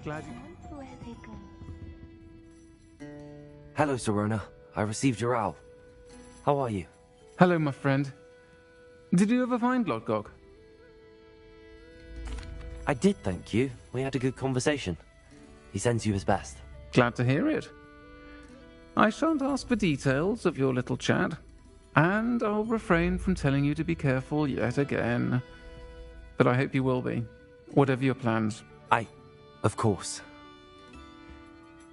Glad you... Where they go. Hello, Sirona. I received your owl. How are you? Hello, my friend. Did you ever find Lodgok? I did, thank you. We had a good conversation. He sends you his best. Glad to hear it. I shan't ask for details of your little chat, and I'll refrain from telling you to be careful yet again. But I hope you will be, whatever your plans. Of course.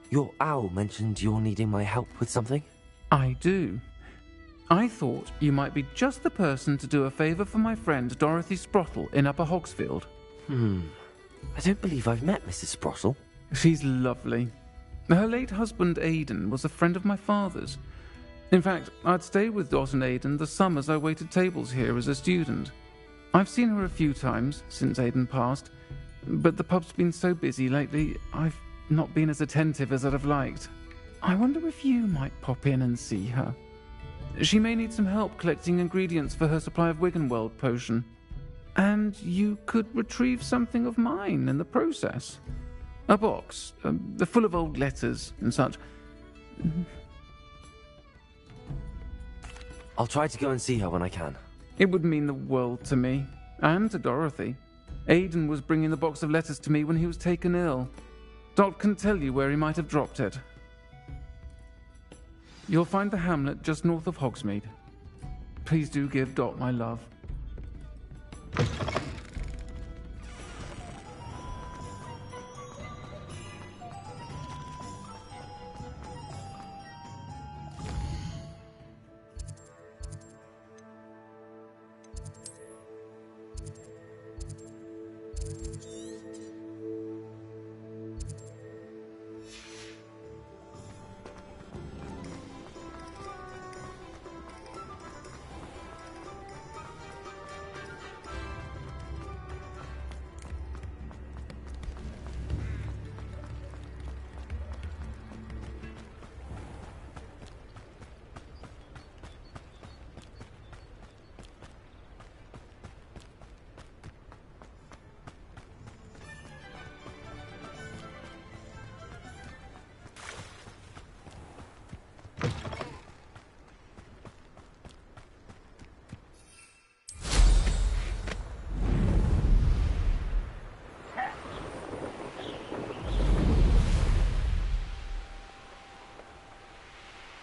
Your owl mentioned you're needing my help with something? I do. I thought you might be just the person to do a favour for my friend Dorothy Sprottle in Upper Hogsfield. I don't believe I've met Mrs. Sprottle. She's lovely. Her late husband Aidan was a friend of my father's. In fact, I'd stay with Dot and Aidan the summers I waited tables here as a student. I've seen her a few times since Aidan passed, but the pub's been so busy lately, I've not been as attentive as I'd have liked. I wonder if you might pop in and see her. She may need some help collecting ingredients for her supply of Wiggenweld potion. And you could retrieve something of mine in the process. A box, full of old letters and such. I'll try to go and see her when I can. It would mean the world to me, and to Dorothy. Aidan was bringing the box of letters to me when he was taken ill. Dot can tell you where he might have dropped it. You'll find the hamlet just north of Hogsmeade. Please do give Dot my love.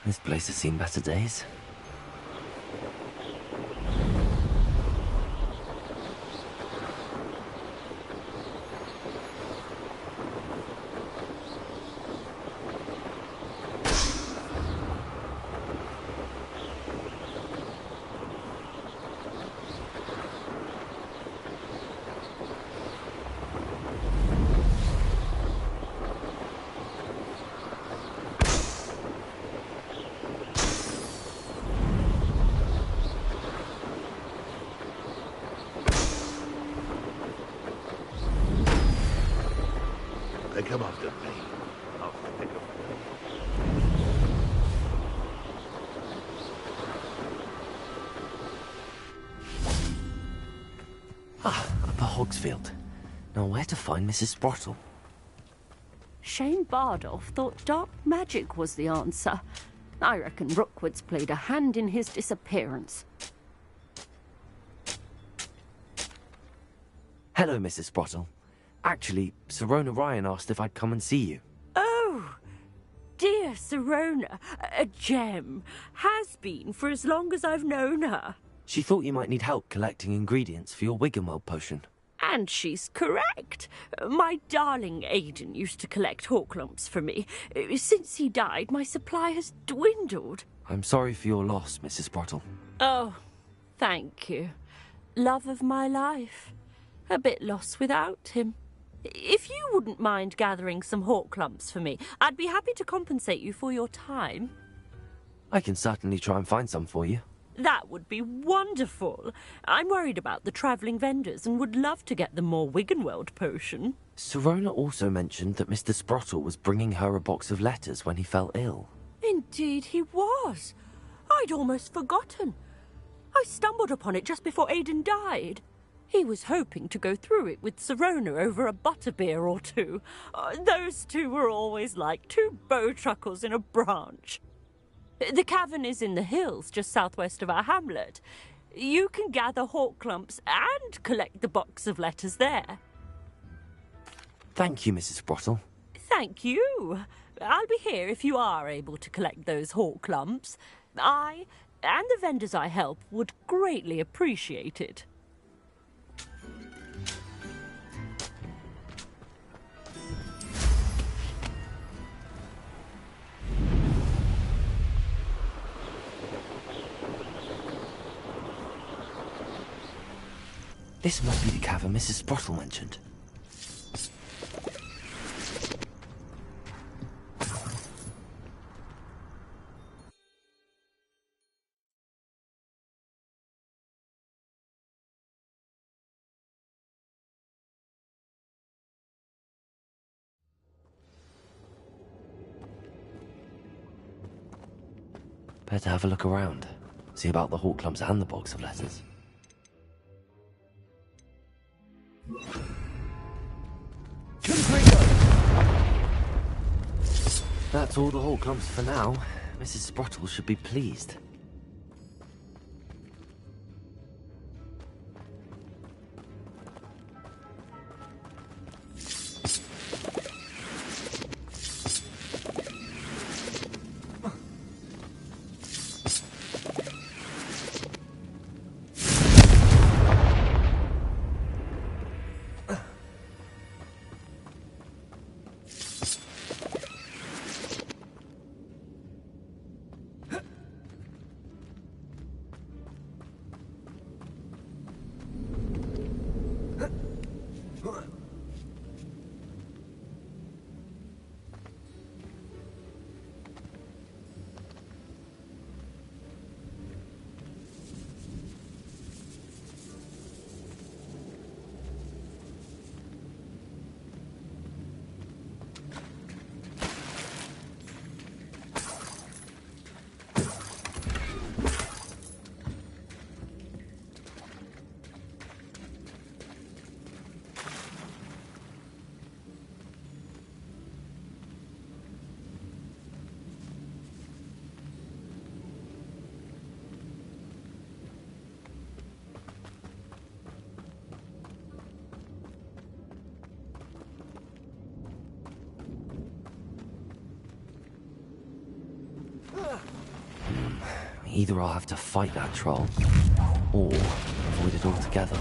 This place has seen better days. They come after me. I'll pick them. Upper Hogsfield. Now where to find Mrs. Sprottle? Shane Bardolph thought dark magic was the answer. I reckon Rookwood's played a hand in his disappearance. Hello, Mrs. Sprottle. Actually, Sirona Ryan asked if I'd come and see you. Oh, dear Sirona, a gem. Has been for as long as I've known her. She thought you might need help collecting ingredients for your Wiggenweld potion. And she's correct. My darling Aidan used to collect hawklumps for me. Since he died, my supply has dwindled. I'm sorry for your loss, Mrs. Sprottle. Oh, thank you. Love of my life. A bit lost without him. If you wouldn't mind gathering some hawklumps for me, I'd be happy to compensate you for your time. I can certainly try and find some for you. That would be wonderful. I'm worried about the travelling vendors and would love to get them more Wiggenweld potion. Sirona also mentioned that Mr. Sprottle was bringing her a box of letters when he fell ill. Indeed he was. I'd almost forgotten. I stumbled upon it just before Aidan died. He was hoping to go through it with Sirona over a butterbeer or two. Those two were always like two bowtruckles in a branch. The cavern is in the hills just southwest of our hamlet. You can gather hawk clumps and collect the box of letters there. Thank you, Mrs. Sprottle. Thank you. I'll be here if you are able to collect those hawk clumps. I and the vendors I help would greatly appreciate it. This must be the cavern Mrs. Sprottle mentioned. Better have a look around. See about the hawk clumps and the box of letters. That's all the hawk clumps for now. Mrs. Sprottle should be pleased. Either I'll have to fight that troll, or avoid it altogether.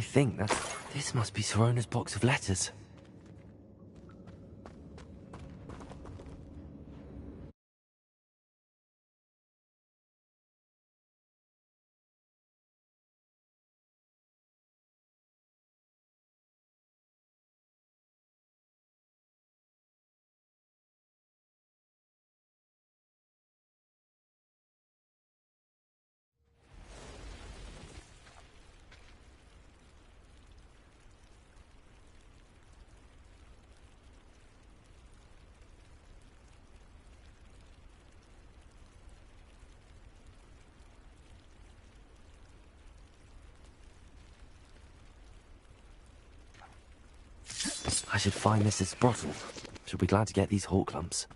think that this must be Sirona's box of letters. I should find Mrs. Sprottle. She'll be glad to get these hawk lumps.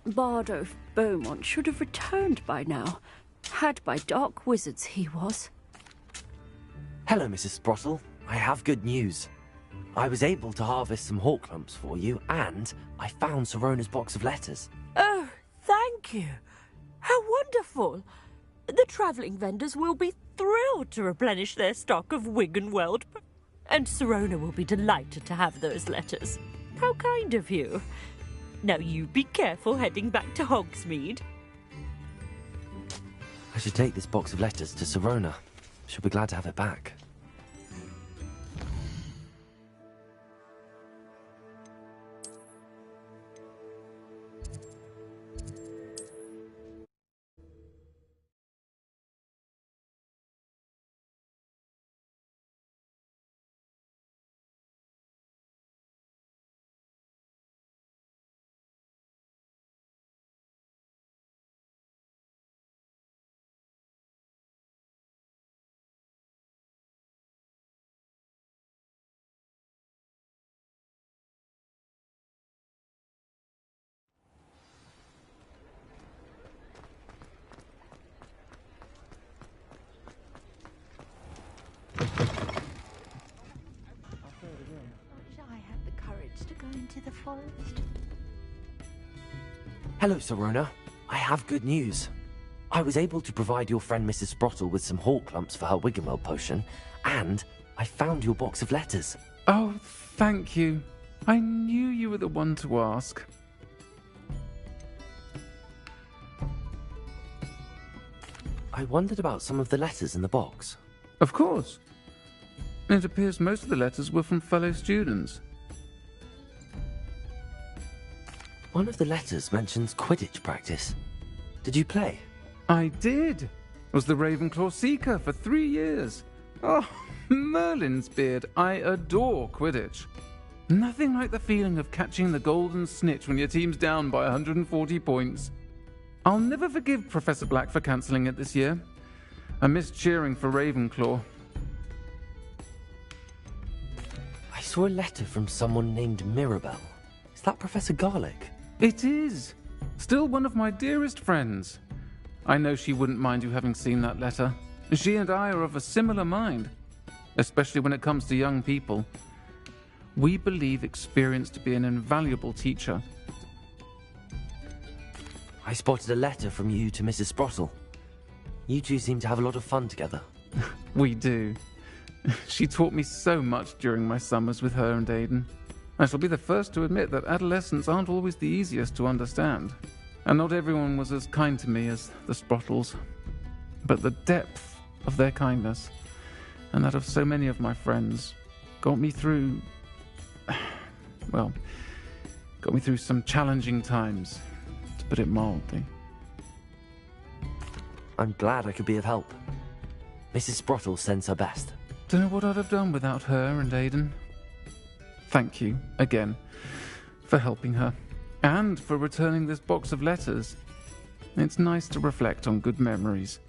Bardo Beaumont should have returned by now. Had by dark wizards he was. Hello, Mrs. Sprottle. I have good news. I was able to harvest some hawk lumps for you, and I found Sirona's box of letters. Oh, thank you. How wonderful. The travelling vendors will be thrilled to replenish their stock of Wiggenweld, and Sirona will be delighted to have those letters. How kind of you. Now you be careful heading back to Hogsmeade. I should take this box of letters to Sirona. She'll be glad to have it back. I had the courage to go into the forest. Hello, Sirona. I have good news. I was able to provide your friend Mrs. Sprottle with some hawk lumps for her Wiggenweld potion, and I found your box of letters. Oh, thank you. I knew you were the one to ask. I wondered about some of the letters in the box. Of course. It appears most of the letters were from fellow students. One of the letters mentions Quidditch practice. Did you play? I did. Was the Ravenclaw Seeker for 3 years. Oh, Merlin's beard. I adore Quidditch. Nothing like the feeling of catching the golden snitch when your team's down by 140 points. I'll never forgive Professor Black for cancelling it this year. I missed cheering for Ravenclaw. I saw a letter from someone named Mirabelle. Is that Professor Garlick? It is. Still one of my dearest friends. I know she wouldn't mind you having seen that letter. She and I are of a similar mind, especially when it comes to young people. We believe experience to be an invaluable teacher. I spotted a letter from you to Mrs. Sprottle. You two seem to have a lot of fun together. We do. She taught me so much during my summers with her and Aidan. I shall be the first to admit that adolescents aren't always the easiest to understand, and not everyone was as kind to me as the Sprottles. But the depth of their kindness, and that of so many of my friends, got me through... Well, Got me through some challenging times, to put it mildly. I'm glad I could be of help. Mrs. Sprottle sends her best. Don't know what I'd have done without her and Aidan. Thank you, again, for helping her, and for returning this box of letters. It's nice to reflect on good memories.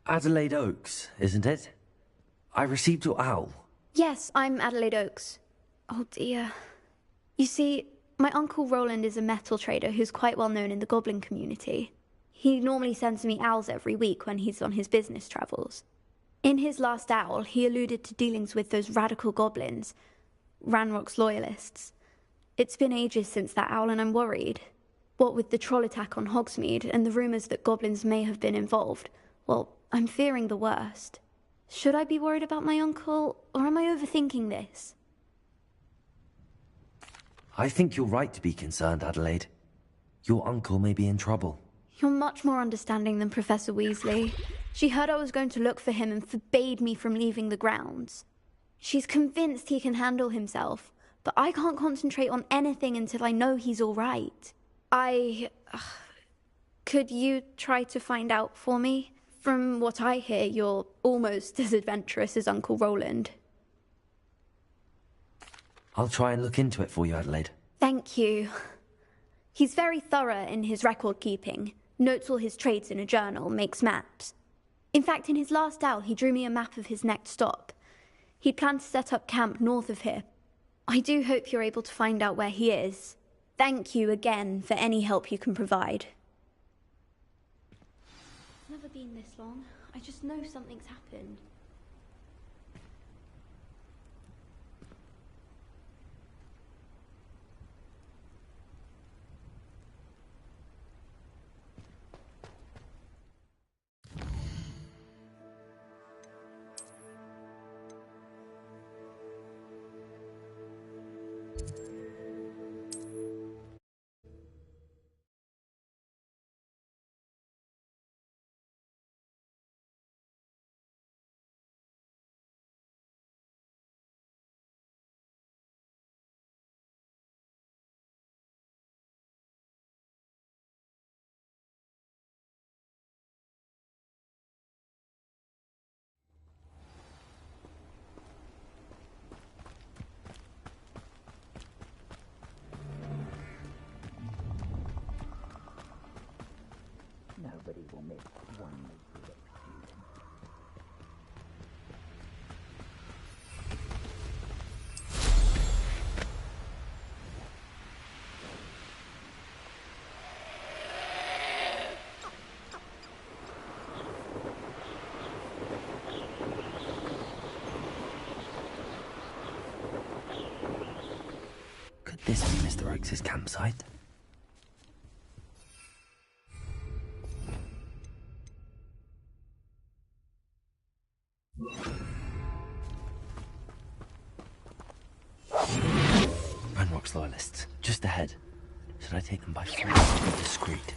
Adelaide Oaks, isn't it? I received your owl. Yes, I'm Adelaide Oaks. Oh dear. You see, my Uncle Roland is a metal trader who's quite well known in the goblin community. He normally sends me owls every week when he's on his business travels. In his last owl, he alluded to dealings with those radical goblins, Ranrock's loyalists. It's been ages since that owl and I'm worried. What with the troll attack on Hogsmeade and the rumours that goblins may have been involved, well, I'm fearing the worst. Should I be worried about my uncle, or am I overthinking this? I think you're right to be concerned, Adelaide. Your uncle may be in trouble. You're much more understanding than Professor Weasley. She heard I was going to look for him and forbade me from leaving the grounds. She's convinced he can handle himself, but I can't concentrate on anything until I know he's all right. Could you try to find out for me? From what I hear, you're almost as adventurous as Uncle Roland. I'll try and look into it for you, Adelaide. Thank you. He's very thorough in his record keeping, notes all his trades in a journal, makes maps. In fact, in his last owl, he drew me a map of his next stop. He'd planned to set up camp north of here. I do hope you're able to find out where he is. Thank you again for any help you can provide. It's never been this long. I just know something's happened. Nobody will miss one good student. this be Mr. Oakes' campsite? Ranrock's loyalists, just ahead. Should I take them by force or be discreet?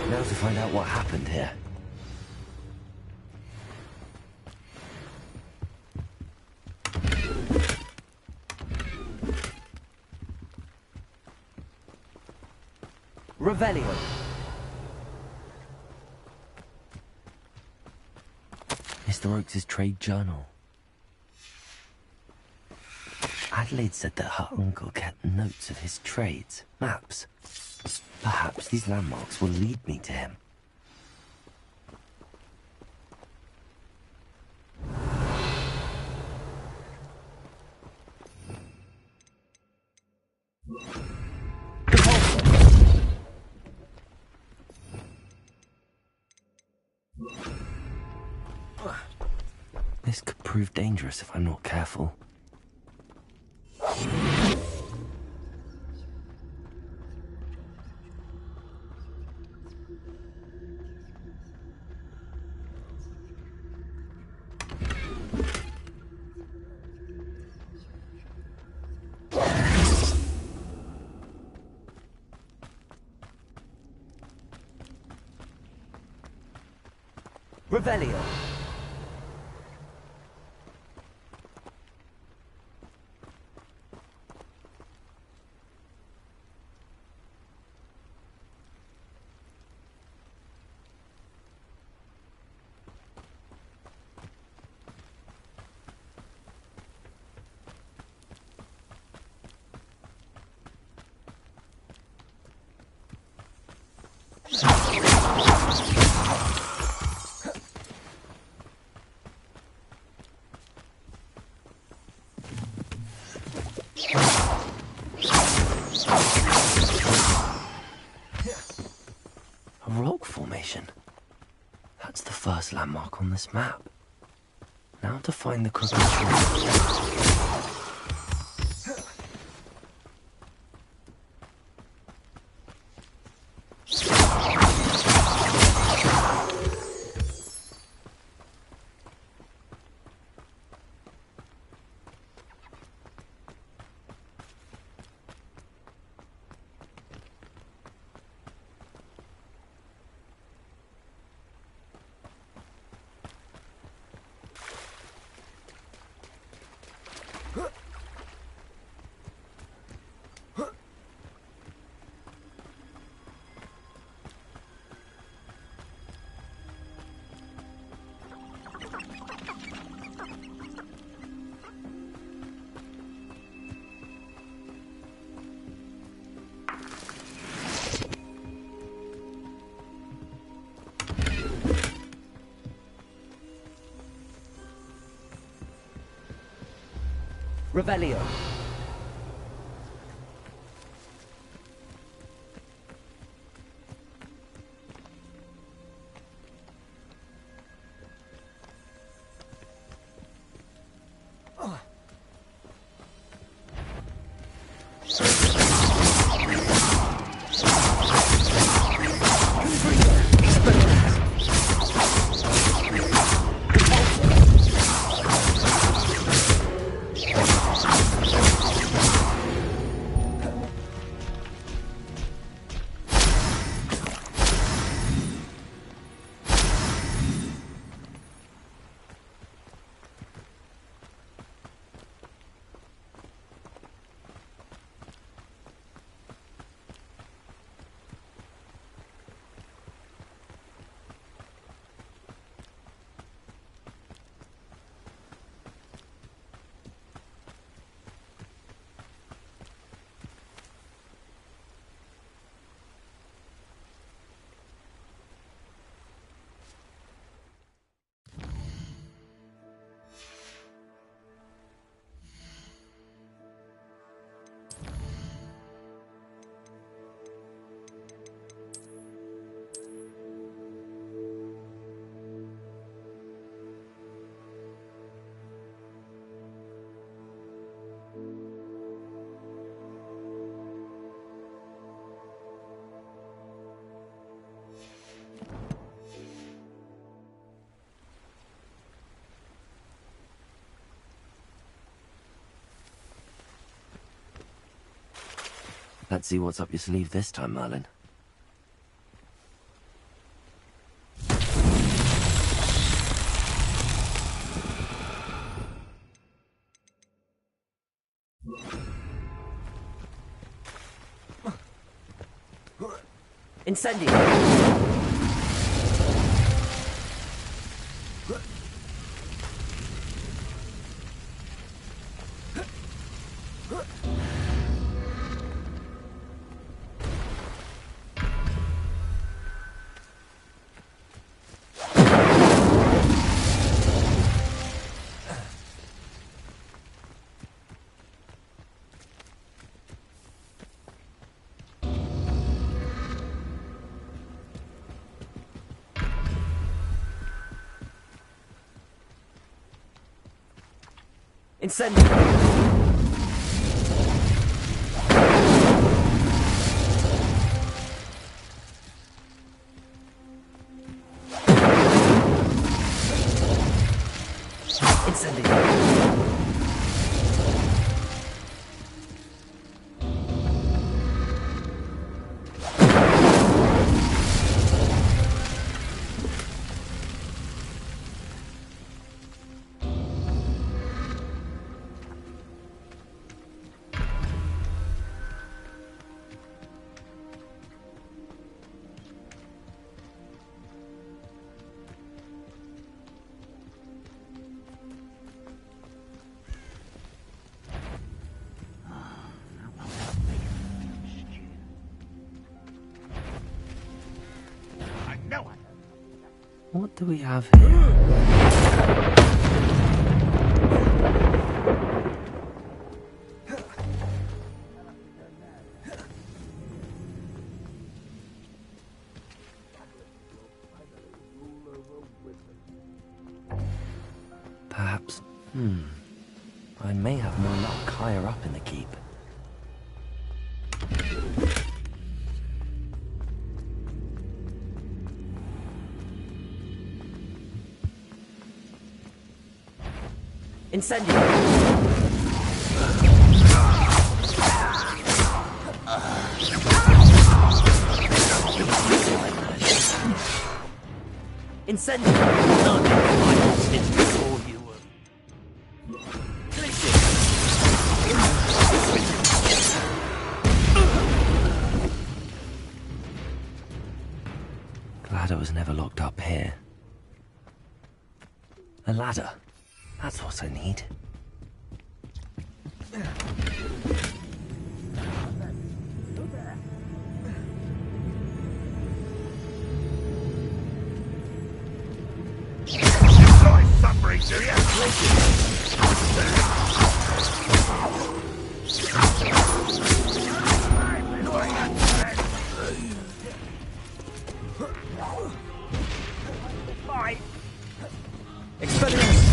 Now to find out what happened here. Revelio. Mr. Oakes' trade journal. Adelaide said that her uncle kept notes of his trades, maps. Perhaps these landmarks will lead me to him. This could prove dangerous if I'm not careful. Revelio. A rock formation. That's the first landmark on this map. Now to find the crooked tree. Revelio. Let's see what's up your sleeve this time, Merlin. Incendio! Incendio! What do we have here? Perhaps, I may have more luck higher up in the keep. Incendio! Incendio! Glad I was never locked up here. A ladder. That's what I need. Suffering, do you? Expelliarmus!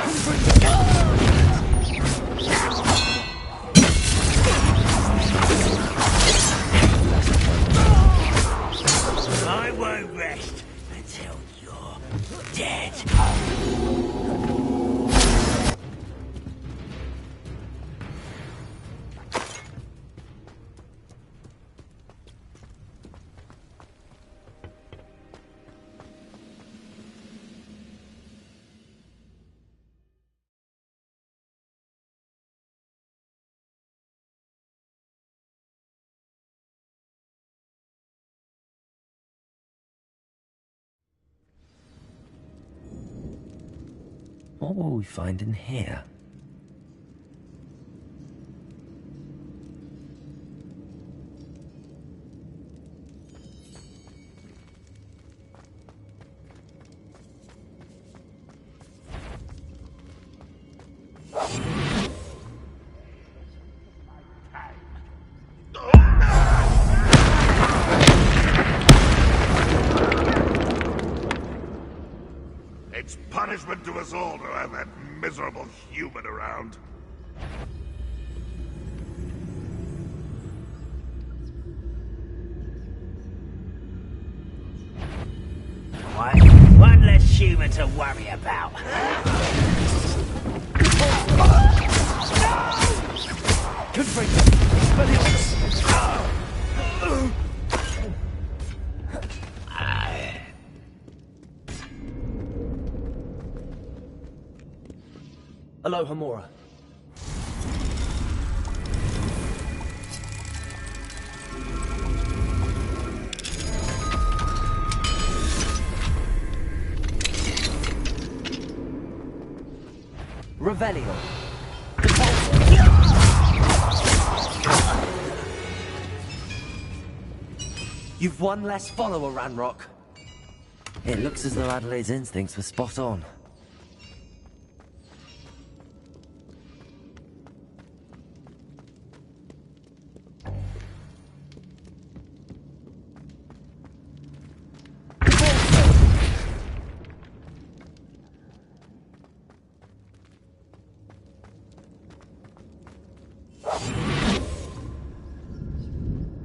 Confringo! What will we find in here? punishment to us all to have that miserable human around. What? One less human to worry about. Hello, Hamura. Revelio. You've one less follower, Ranrock. It looks as though Adelaide's instincts were spot on.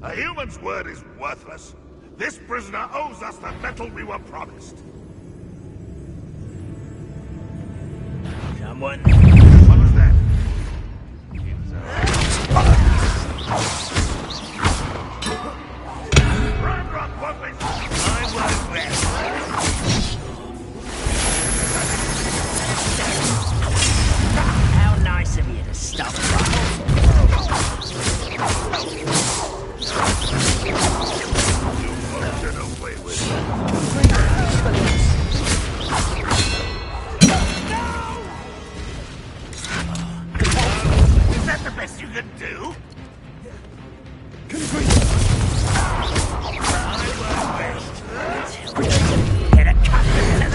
A human's word is worthless. This prisoner owes us the metal we were promised. Someone. What was that? Ranrock won't be... I won't rest. How nice of you to stop. Get away with it. Is that the best you can do? I won't rest. Get a cut into that.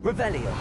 Revelio.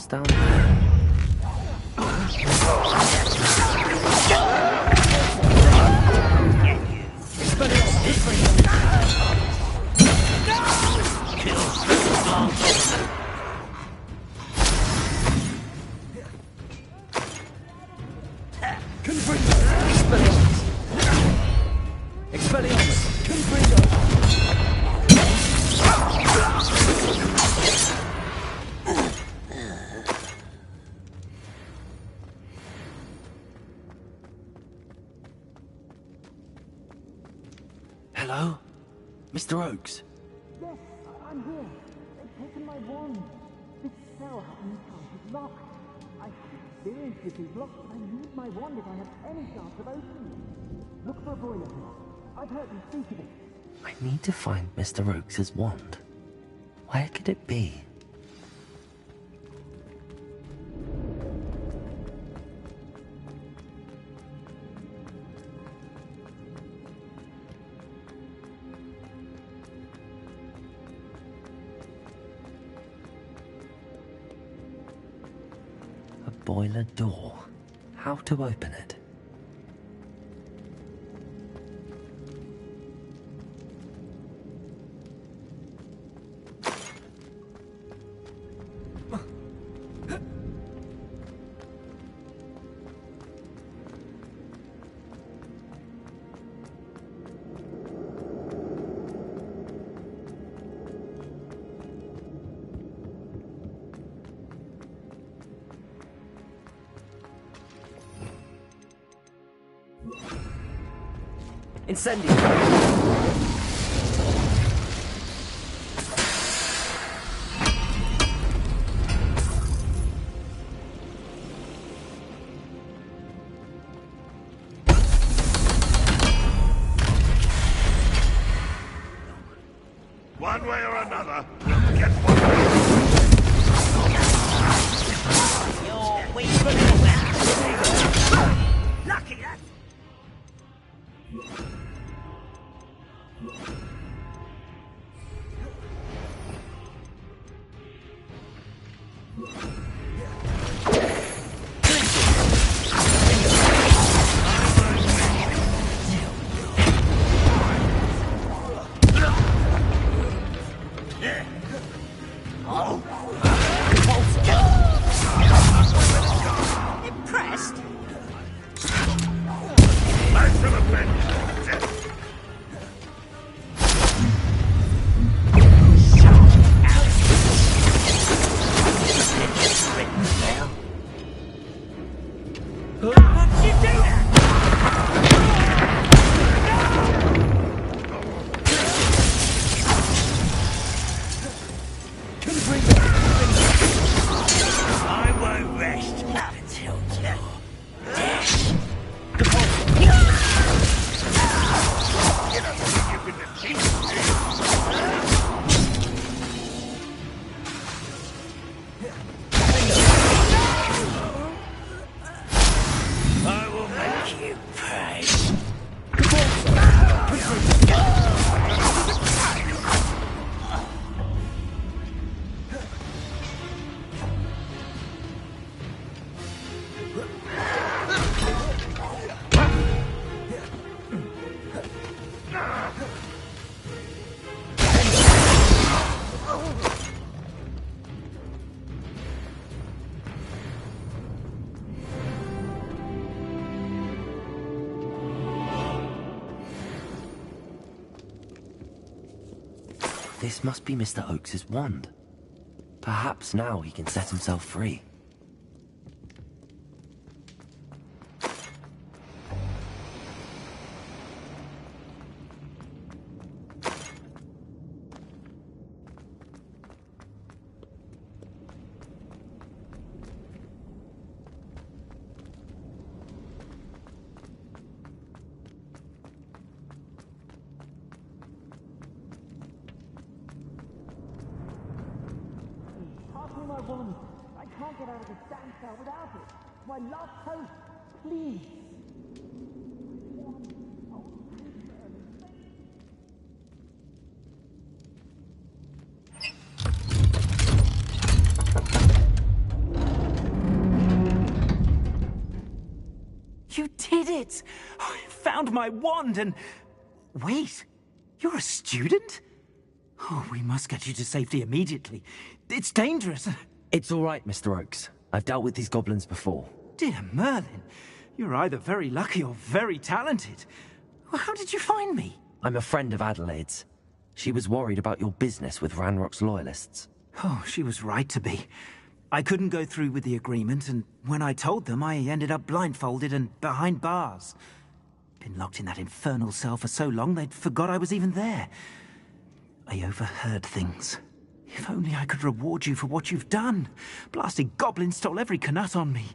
down there? Hello? Mr. Oakes? Yes, I'm here. They've taken my wand. This cell has no chance. It's locked. I have experience with these locks, but I need my wand if I have any chance of opening it. Look for a boiler here. I've heard them speak of it. I need to find Mr. Oakes' wand. Where could it be? A boiler door. How to open it? Incendio! One way or another, get one. You're weak. Lucky that. Impressed? Maximum bench. How'd you do that? I won't rest until you're dead. You don't think you can defeat me? I will make you pay. This must be Mr. Oakes' wand. Perhaps now he can set himself free. Pass me my wand. I can't get out of this damn cell without it. My last hope. Please. You did it! I found my wand and... Wait, you're a student? Oh, we must get you to safety immediately. It's dangerous. It's all right, Mr. Oakes. I've dealt with these goblins before. Dear Merlin, you're either very lucky or very talented. Well, how did you find me? I'm a friend of Adelaide's. She was worried about your business with Ranrock's loyalists. Oh, she was right to be. I couldn't go through with the agreement, and when I told them, I ended up blindfolded and behind bars. Been locked in that infernal cell for so long, they'd forgot I was even there. I overheard things. If only I could reward you for what you've done. Blasted goblin stole every canut on me.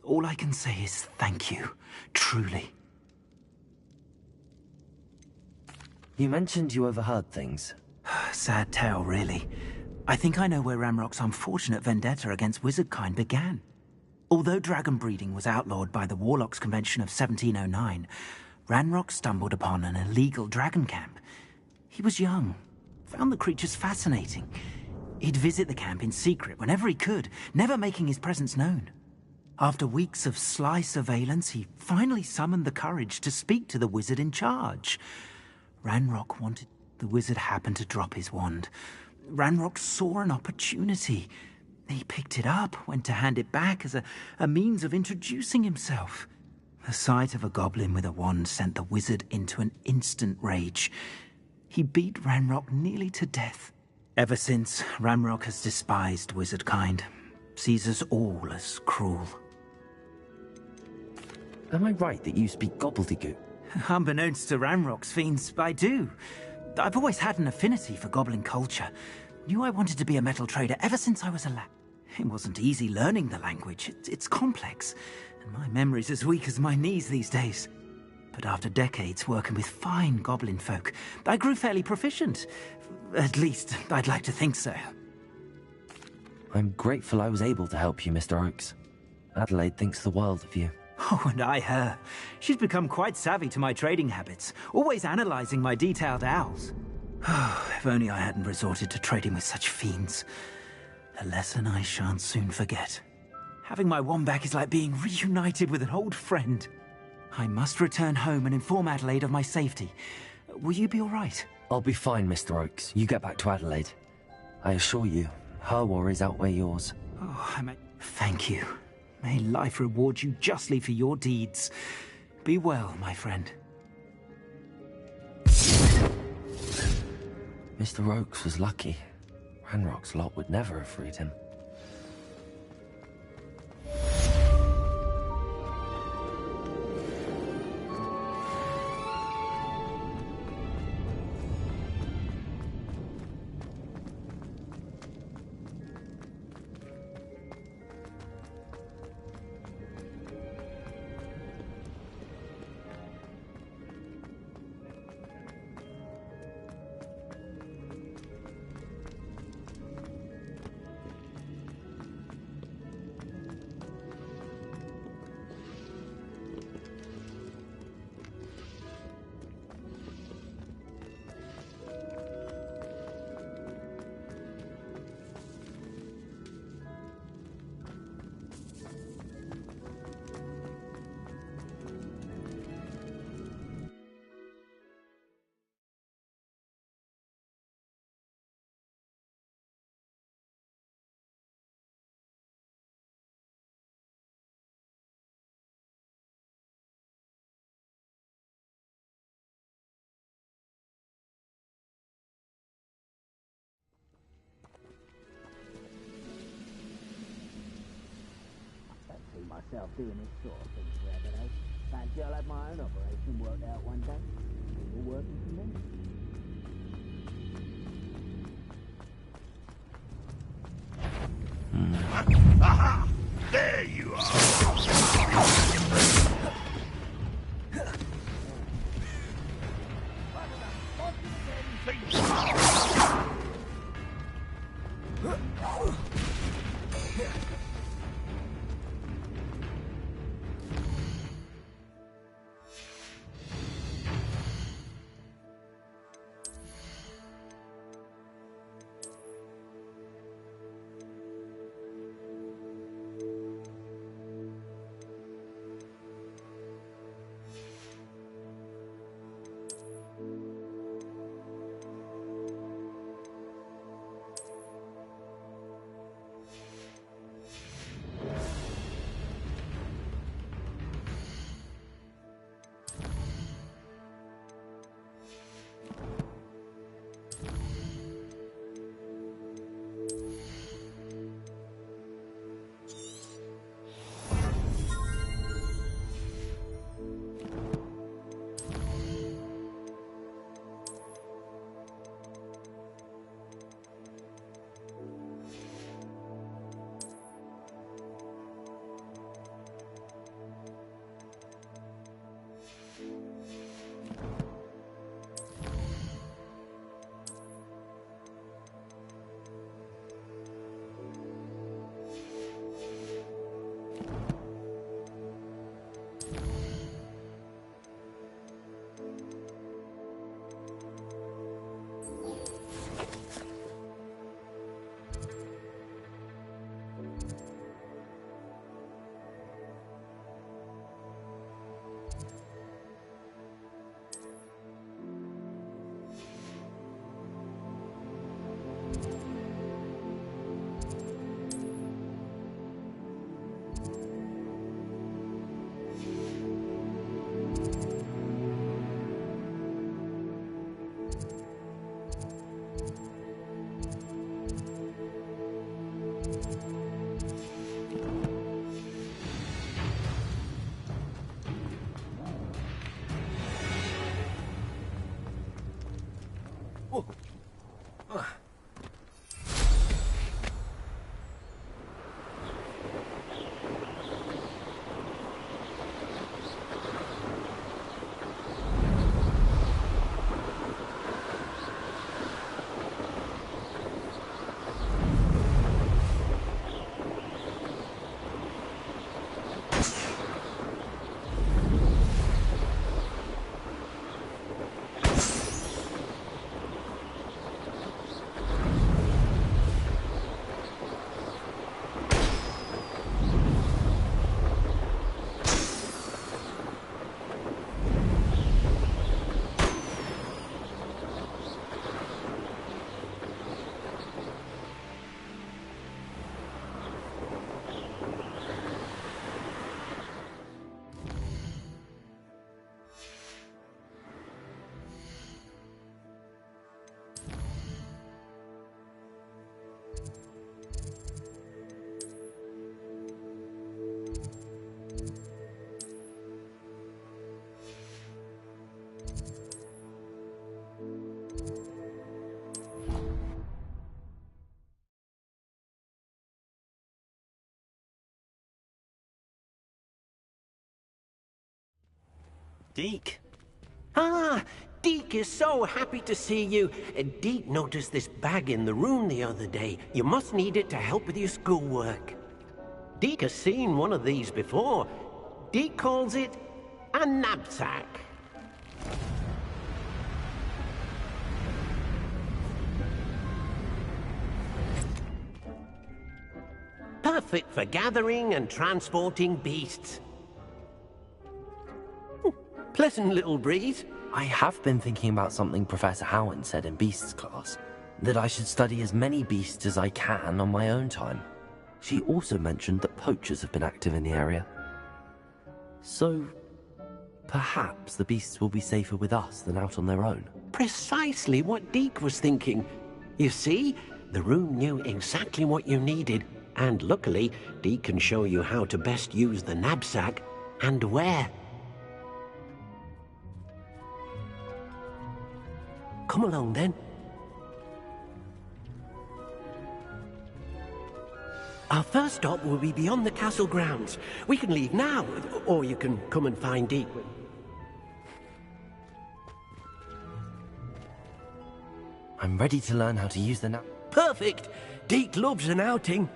All I can say is thank you, truly. You mentioned you overheard things. Sad tale, really. I think I know where Ranrock's unfortunate vendetta against wizardkind began. Although dragon breeding was outlawed by the Warlocks Convention of 1709, Ranrock stumbled upon an illegal dragon camp. He was young, found the creatures fascinating. He'd visit the camp in secret whenever he could, never making his presence known. After weeks of sly surveillance, he finally summoned the courage to speak to the wizard in charge. Ranrock wanted... The wizard happened to drop his wand. Ranrock saw an opportunity. He picked it up, went to hand it back as a means of introducing himself. The sight of a goblin with a wand sent the wizard into an instant rage. He beat Ranrock nearly to death. Ever since, Ranrock has despised wizardkind, sees us all as cruel. Am I right that you speak gobbledygook? Unbeknownst to Ranrock's fiends, I do. I've always had an affinity for goblin culture. Knew I wanted to be a metal trader ever since I was a lad. It wasn't easy learning the language. It's complex, and my memory's as weak as my knees these days. But after decades working with fine goblin folk, I grew fairly proficient. At least, I'd like to think so. I'm grateful I was able to help you, Mr. Oakes. Adelaide thinks the world of you. Oh, and I her. She's become quite savvy to my trading habits, always analyzing my detailed owls. If only I hadn't resorted to trading with such fiends. A lesson I shan't soon forget. Having my wand back is like being reunited with an old friend. I must return home and inform Adelaide of my safety. Will you be all right? I'll be fine, Mr. Oakes. You get back to Adelaide. I assure you, her worries outweigh yours. Oh, thank you. May life reward you justly for your deeds. Be well, my friend. Mr. Oakes was lucky. Ranrock's lot would never have freed him. Myself doing this sort of thing forever, though. Fancy I'll have my own operation worked out one day. It's all working for me. Aha! There you are! Deke. Ah, Deke is so happy to see you. Deke noticed this bag in the room the other day. You must need it to help with your schoolwork. Deke has seen one of these before. Deke calls it a knapsack. Perfect for gathering and transporting beasts. Pleasant little breeze. I have been thinking about something Professor Howard said in Beasts class, that I should study as many beasts as I can on my own time. She also mentioned that poachers have been active in the area. So, perhaps the beasts will be safer with us than out on their own. Precisely what Deke was thinking. You see, the room knew exactly what you needed, and luckily, Deke can show you how to best use the knapsack and where. Come along, then. Our first stop will be beyond the castle grounds. We can leave now, or you can come and find Deke. I'm ready to learn how to use the Perfect! Deke loves an outing.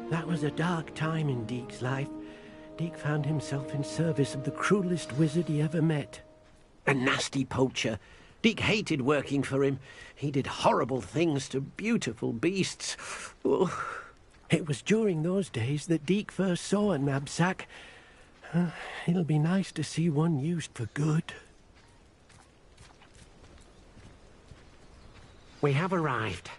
That was a dark time in Deke's life. Deke found himself in service of the cruelest wizard he ever met. A nasty poacher. Deke hated working for him. He did horrible things to beautiful beasts. Oh. It was during those days that Deke first saw a knapsack. It'll be nice to see one used for good. We have arrived.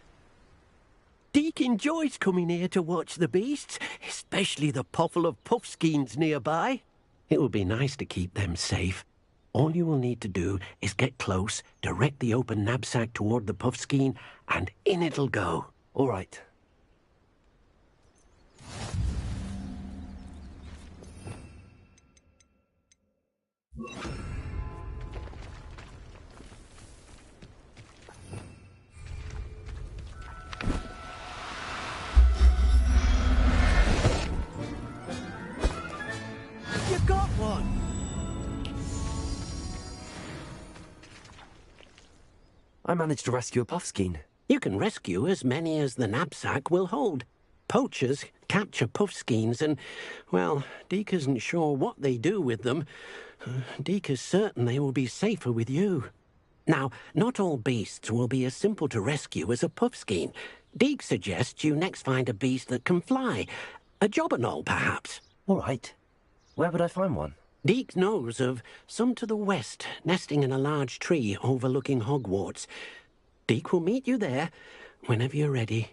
Deke enjoys coming here to watch the beasts, especially the potful of puffskeins nearby. It will be nice to keep them safe. All you will need to do is get close, direct the open knapsack toward the puffskein, and in it'll go. All right. I managed to rescue a puffskein. You can rescue as many as the knapsack will hold. Poachers capture puffskeins and, well, Deke isn't sure what they do with them. Deke is certain they will be safer with you. Now, not all beasts will be as simple to rescue as a puffskein. Deke suggests you next find a beast that can fly. A jobberknoll, perhaps. All right. Where would I find one? Deke knows of some to the west, nesting in a large tree overlooking Hogwarts. Deke will meet you there whenever you're ready.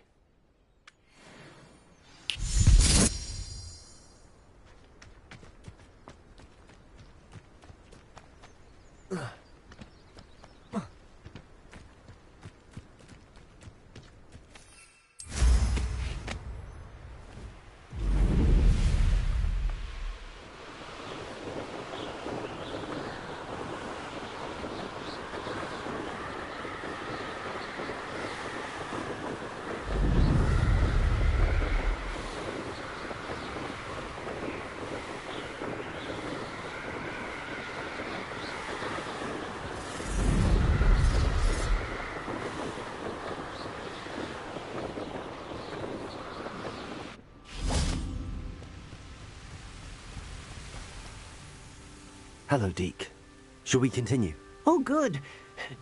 Hello, Deke. Shall we continue? Oh, good.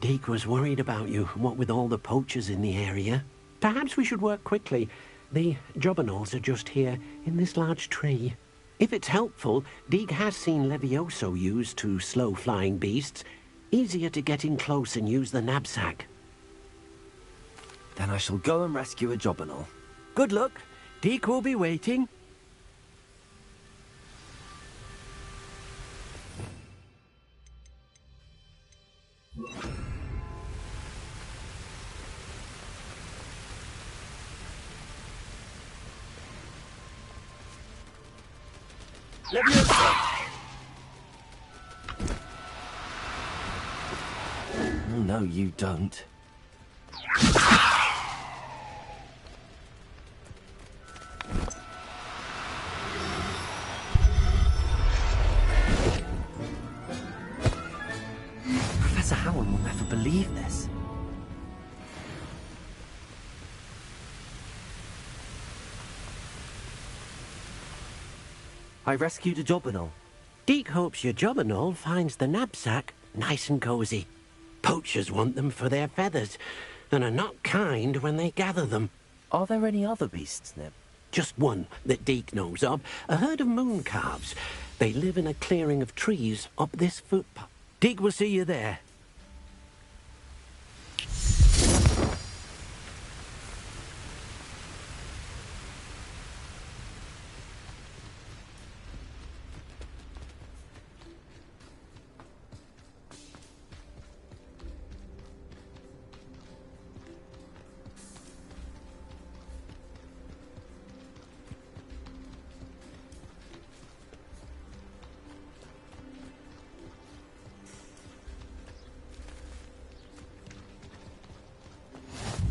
Deke was worried about you, what with all the poachers in the area. Perhaps we should work quickly. The jobberknolls are just here, in this large tree. If it's helpful, Deke has seen Levioso used to slow flying beasts. Easier to get in close and use the knapsack. Then I shall go and rescue a jobberknoll. Good luck. Deke will be waiting. No, you don't. Professor Howard will never believe this. I rescued a jobberknoll. Deke hopes your jobberknoll finds the knapsack nice and cozy. Poachers want them for their feathers, and are not kind when they gather them. Are there any other beasts, Nib? Just one that Deke knows of, a herd of moon calves. They live in a clearing of trees up this footpath. Deke will see you there.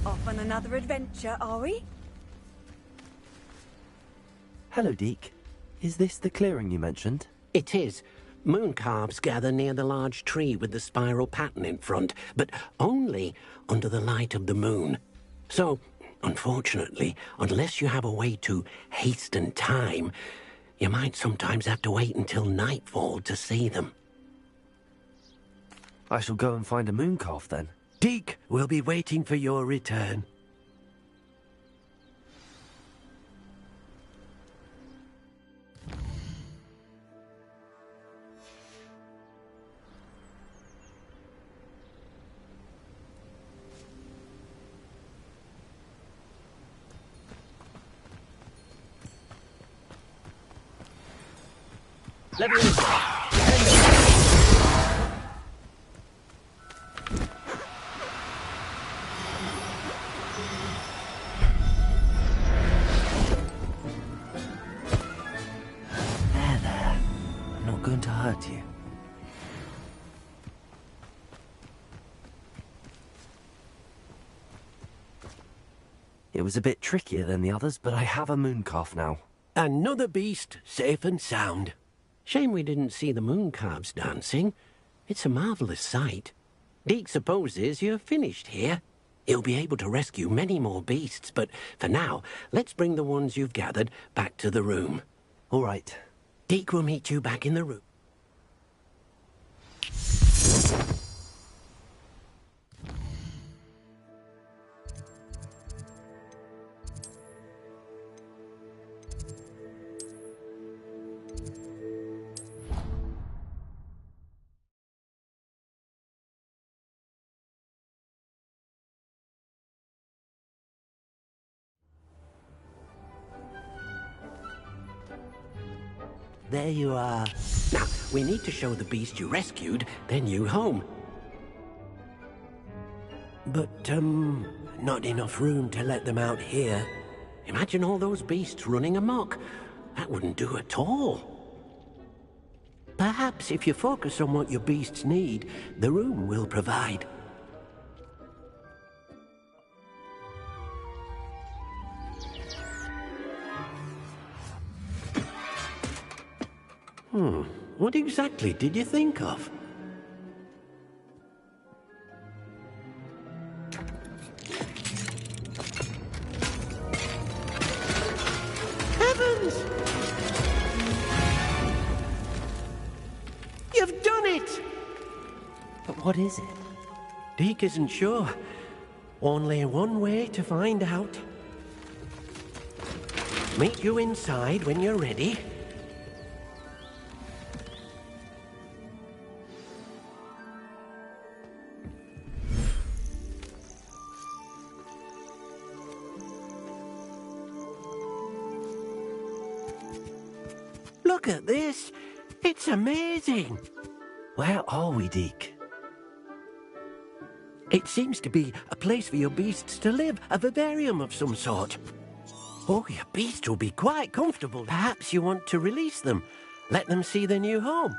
Off on another adventure, are we? Hello, Deke. Is this the clearing you mentioned? It is. Moon calves gather near the large tree with the spiral pattern in front, but only under the light of the moon. So, unfortunately, unless you have a way to hasten time, you might sometimes have to wait until nightfall to see them. I shall go and find a moon calf then. Deke will be waiting for your return. Let me in. Going to hurt you. It was a bit trickier than the others, but I have a moon calf now. Another beast, safe and sound. Shame we didn't see the moon calves dancing. It's a marvellous sight. Deke supposes you're finished here. He'll be able to rescue many more beasts, but for now, let's bring the ones you've gathered back to the room. All right. Deke will meet you back in the room. There you are. Now, we need to show the beast you rescued their new home. But, not enough room to let them out here. Imagine all those beasts running amok. That wouldn't do at all. Perhaps if you focus on what your beasts need, the room will provide. What exactly did you think of? Heavens! You've done it! But what is it? Deke isn't sure. Only one way to find out. Meet you inside when you're ready. Look at this! It's amazing! Where are we, Deke? It seems to be a place for your beasts to live, a vivarium of some sort. Oh, your beasts will be quite comfortable. Perhaps you want to release them. Let them see their new home.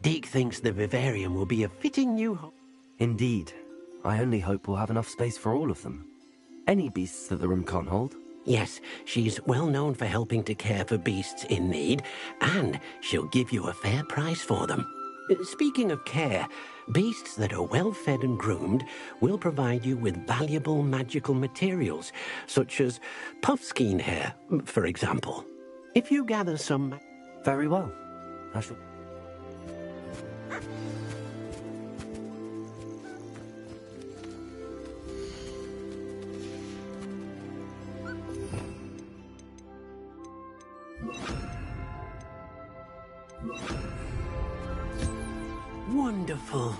Deke thinks the vivarium will be a fitting new home. Indeed. I only hope we'll have enough space for all of them. Any beasts that the room can't hold? Yes, she's well known for helping to care for beasts in need, and she'll give you a fair price for them. Speaking of care, beasts that are well fed and groomed will provide you with valuable magical materials, such as puffskein hair, for example. If you gather some... Very well. I shall... Wonderful.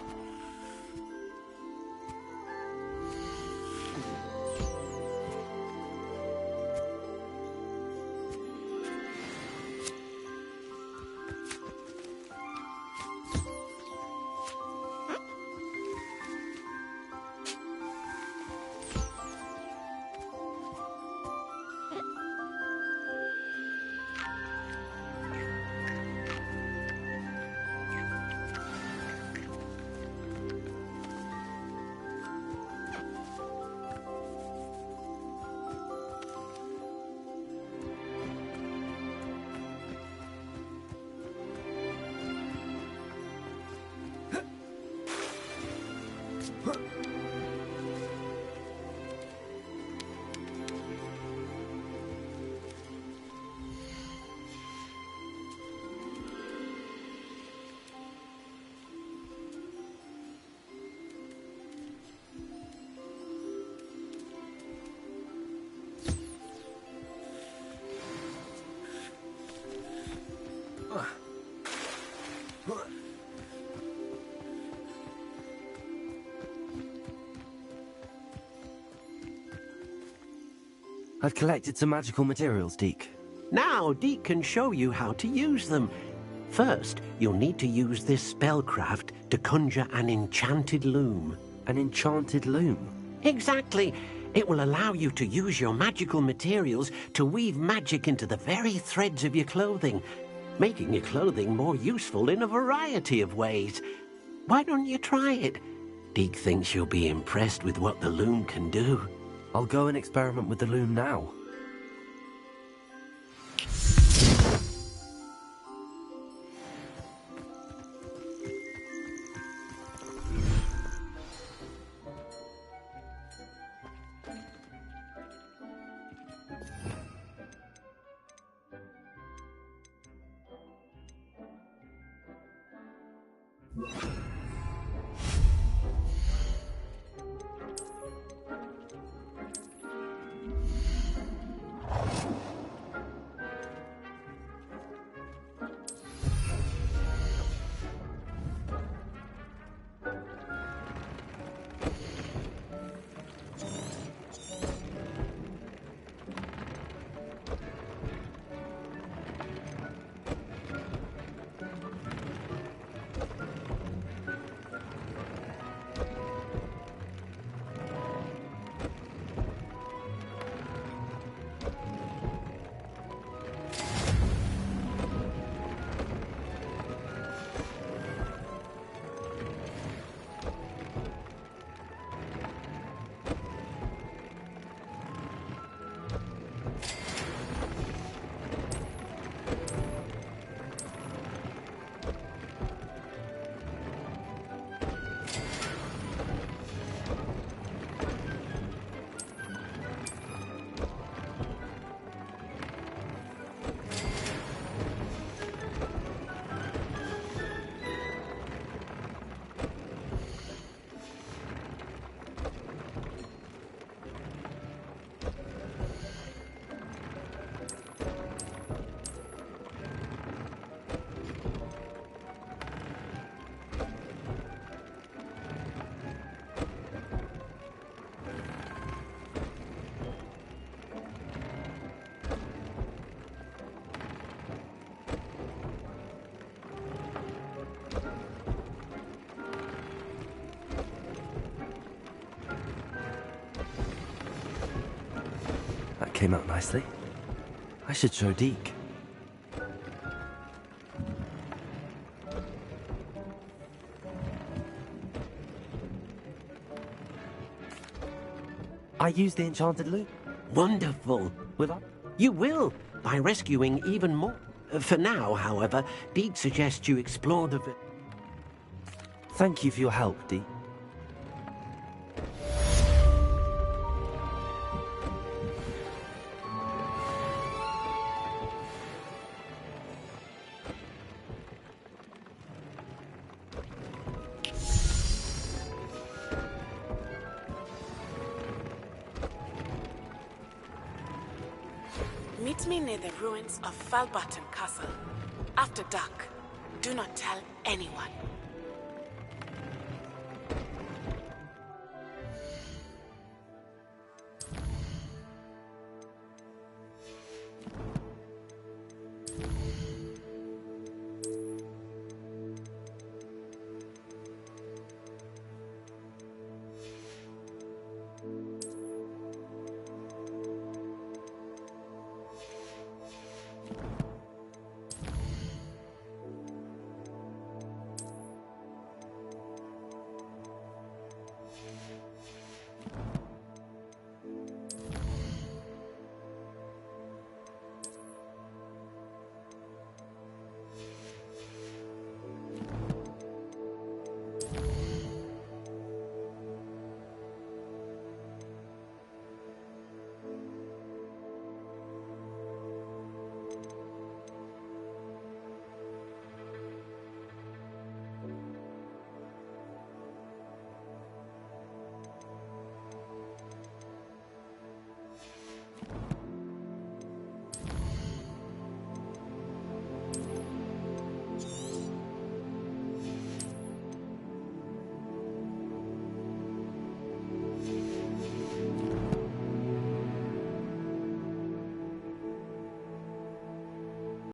I've collected some magical materials, Deke. Now Deke can show you how to use them. First, you'll need to use this spellcraft to conjure an enchanted loom. An enchanted loom? Exactly. It will allow you to use your magical materials to weave magic into the very threads of your clothing, making your clothing more useful in a variety of ways. Why don't you try it? Deke thinks you'll be impressed with what the loom can do. I'll go and experiment with the loom now. Came out nicely. I should show Deke. I used the enchanted loop. Wonderful. Will I? You will, by rescuing even more. For now, however, Deke suggests you explore the... Thank you for your help, Deke. Meet me near the ruins of Falbutton Castle. After dark. Do not tell anyone.